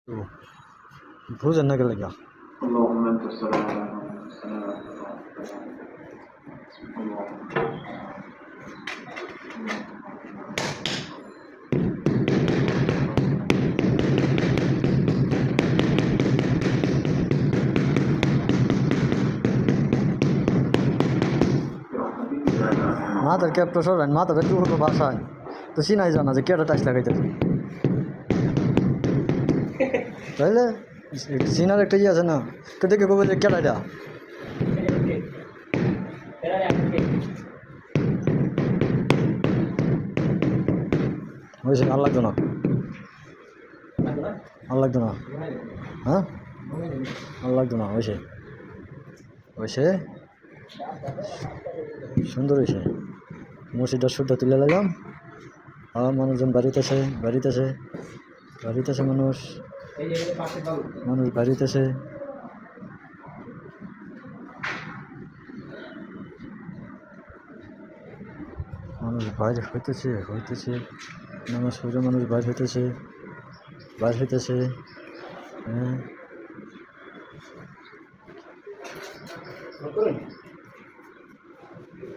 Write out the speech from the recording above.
তো বুঝেন না গেলে গা اللهم انت السلام عليكم السلام মাথার ক্যাপটা সরান মাথাটা একটু উঠো বাসায় তো চিনাই জানা যে কেটা টাইস লাগাইতে তাইলে চিনার একটা ইয়ে আছে না কে দেখে কবে যে কেটা এটা হয়েছে আর লাগতো না আর লাগতো না হ্যাঁ আর লাগতো না হয়েছে হয়েছে সুন্দর হয়েছে মসজিদটা সুদ্ধা তুলে নিলাম আর মানুষজন বাড়িতেছে বাড়িতেছে বাড়িতেছে মানুষ মানুষ বাড়িতেছে মানুষ বাইরে হইতেছে হইতেছে নামাজ পড়ে মানুষ বাইরে হইতেছে বাইরে হইতেছে হ্যাঁ